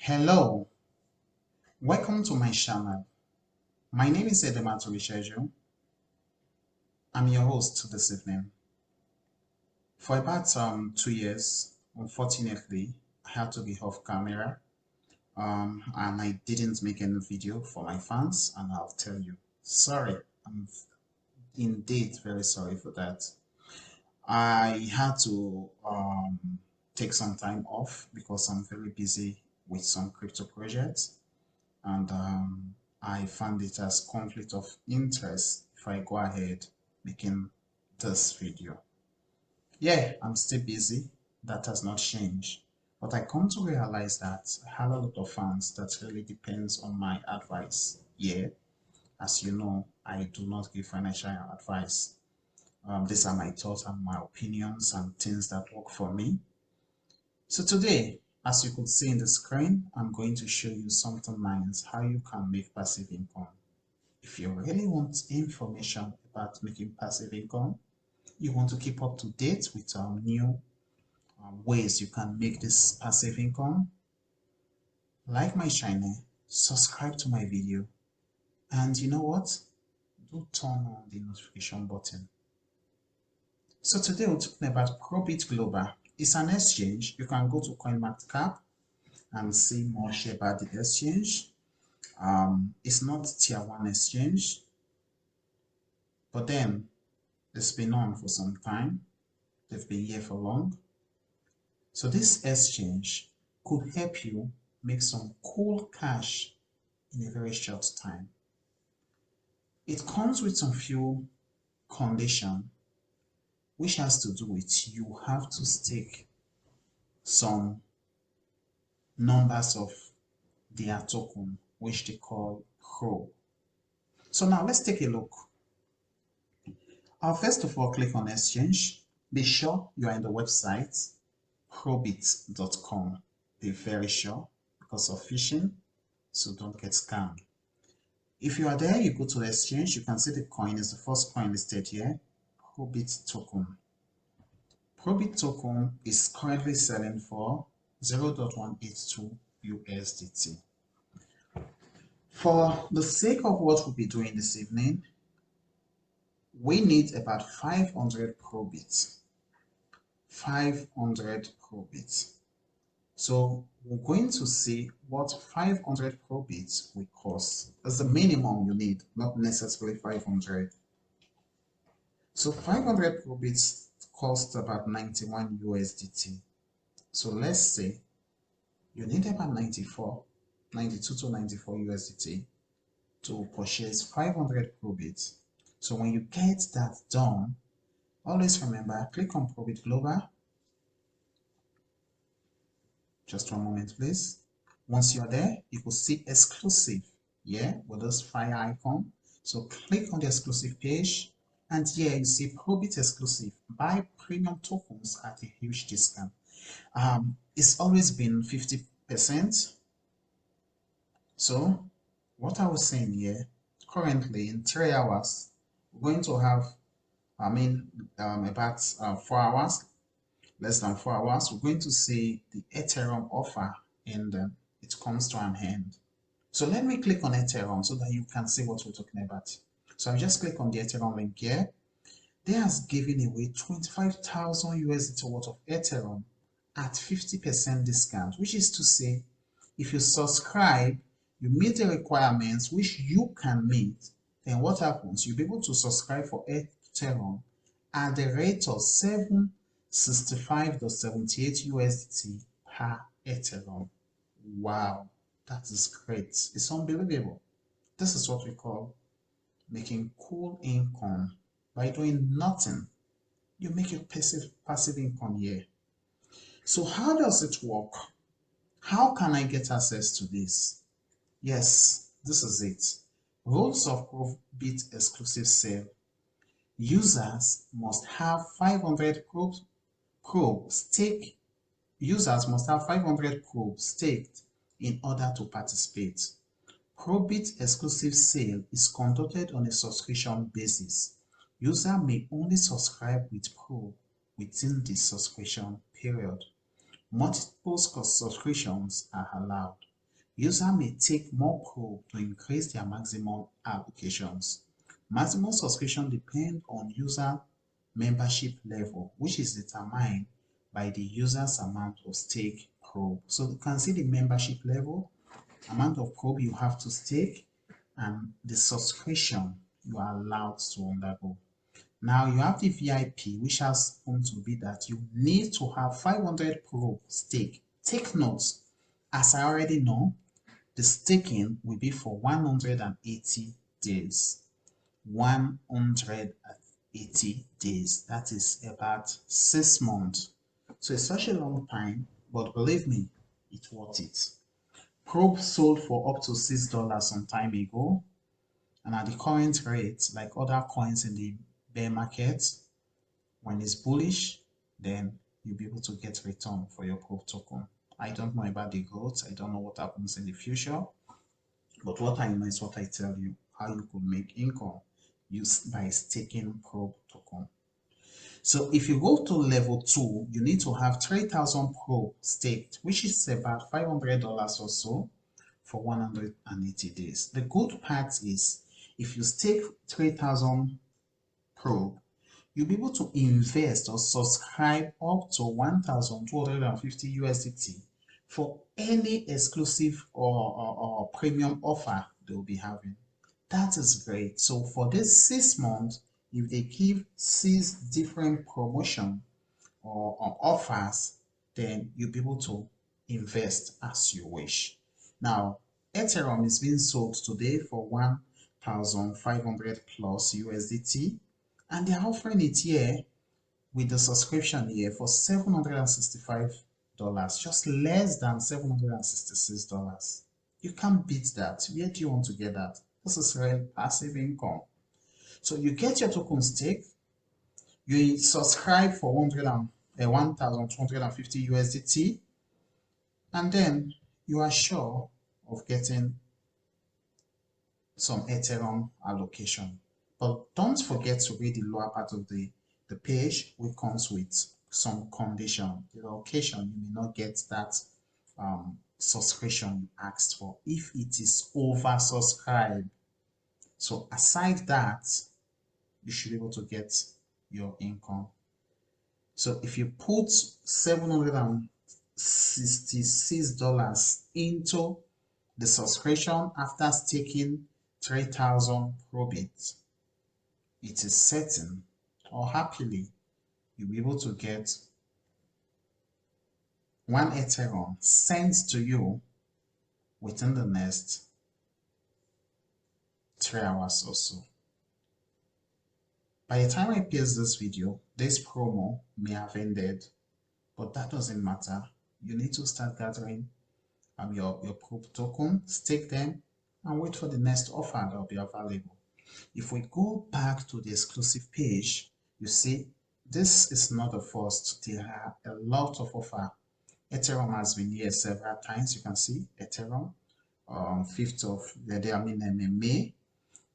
Hello, welcome to my channel. My name is Edemato. I'm your host this evening. For about 2 years, unfortunately, I had to be off camera and I didn't make any video for my fans, and I'll tell you, sorry, I'm indeed very sorry for that. I had to take some time off because I'm very busy with some crypto projects, and I found it as conflict of interest if I go ahead making this video. Yeah, I'm still busy. That has not changed. But I come to realize that I have a lot of fans that really depends on my advice. Yeah, as you know, I do not give financial advice. These are my thoughts and my opinions and things that work for me. So today, as you could see in the screen, I'm going to show you something nice, how you can make passive income. If you really want information about making passive income, you want to keep up to date with new ways you can make this passive income, like my channel, subscribe to my video, and you know what? Do turn on the notification button. So today we're talking about ProBit Global. It's an exchange. You can go to CoinMarketCap and see more about the exchange. It's not tier 1 exchange, but then it's been on for some time. They've been here for long. So this exchange could help you make some cool cash in a very short time. It comes with some few conditions, which has to do with you have to stake some numbers of their token, which they call Prob. So now let's take a look. I'll first of all click on exchange. Be sure you are in the website probit.com. Be very sure because of phishing, so don't get scammed. If you are there, you go to the exchange, you can see the coin is the first coin listed here, ProBit Token. ProBit Token is currently selling for 0.182 USDT. For the sake of what we'll be doing this evening, we need about 500 ProBit. 500 ProBit. So we're going to see what 500 ProBit will cost. That's the minimum you need, not necessarily 500. So 500 ProBits cost about 91 USDT. So let's say you need about 92 to 94 USDT to purchase 500 ProBits. So when you get that done, always remember, click on ProBit Global. Just one moment, please. Once you're there, you will see exclusive, yeah, with this fire icon. So click on the exclusive page, and here you see ProBit exclusive. Buy premium tokens at a huge discount. It's always been 50%. So what I was saying here, currently in 3 hours, we're going to have, about 4 hours, less than 4 hours, we're going to see the Ethereum offer, and it comes to an end. So let me click on Ethereum so that you can see what we're talking about. So I just click on the Ethereum link here. They are giving away 25,000 USDT worth of Ethereum at 50% discount, which is to say, if you subscribe, you meet the requirements which you can meet, then what happens? You'll be able to subscribe for Ethereum at the rate of 765.78 USDT per Ethereum. Wow, that is great. It's unbelievable. This is what we call making cool income by doing nothing. You make a passive income here. So how does it work? How can I get access to this? Yes, this is it. Rules of ProBit exclusive sale. Users must have 500 probe stake. Users must have 500 probe staked in order to participate. ProBit exclusive sale is conducted on a subscription basis. User may only subscribe with probe within the subscription period. Multiple subscriptions are allowed. User may take more probe to increase their maximum allocations. Maximum subscription depend on user membership level, which is determined by the user's amount of stake probe. So you can see the membership level, amount of probe you have to stake, and the subscription you are allowed to undergo. Now you have the VIP, which has come to be that you need to have 500 probe stake. Take notes, as I already know, the staking will be for 180 days. 180 days, that is about 6 months. So it's such a long time, but believe me, it's worth it. Probe sold for up to $6 some time ago, and at the current rate, like other coins in the bear market, when it's bullish, then you'll be able to get return for your Prob token. I don't know about the growth, I don't know what happens in the future, but what I know is what I tell you, how you could make income used by staking Prob token. So if you go to level 2, you need to have 3,000 probe staked, which is about $500 or so for 180 days. The good part is if you stake 3,000 probe, you'll be able to invest or subscribe up to 1,250 USDT for any exclusive or premium offer they'll be having. That is great. So for this 6 months, if they give 6 different promotion or offers, then you'll be able to invest as you wish. Now, Ethereum is being sold today for 1,500 plus USDT, and they're offering it here with the subscription here for $765, just less than $766. You can't beat that. Where do you want to get that? This is real passive income. So you get your token stake, you subscribe for 1,250 USDT, and then you are sure of getting some Ethereum allocation. But don't forget to read the lower part of the page, which comes with some condition. The location, you may not get that subscription you asked for if it is oversubscribed. So aside that, you should be able to get your income. So if you put $766 into the subscription after staking 3,000 ProBit, it is certain or happily you'll be able to get 1 Ethereum sent to you within the next 3 hours or so. By the time I post this video, this promo may have ended, but that doesn't matter. You need to start gathering your Prob token, stake them, and wait for the next offer that will be available. If we go back to the exclusive page, you see this is not the first. There are a lot of offer. Ethereum has been here several times. You can see Ethereum 5th of May.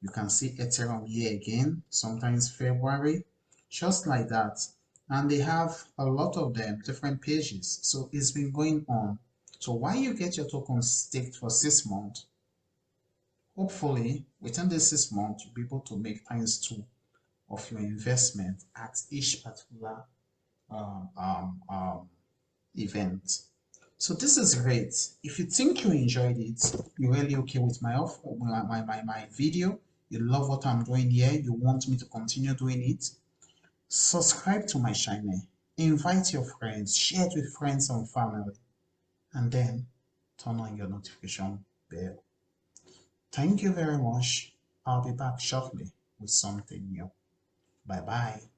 You can see Ethereum here again, sometimes February, just like that. And they have a lot of them, different pages. So it's been going on. So while you get your tokens staked for 6 months, hopefully within this 6 months, you'll be able to make ×2 of your investment at each particular event. So this is great. If you think you enjoyed it, you're really okay with my video, you love what I'm doing here, you want me to continue doing it, subscribe to my channel, invite your friends, share it with friends and family, and then turn on your notification bell. Thank you very much. I'll be back shortly with something new. Bye bye.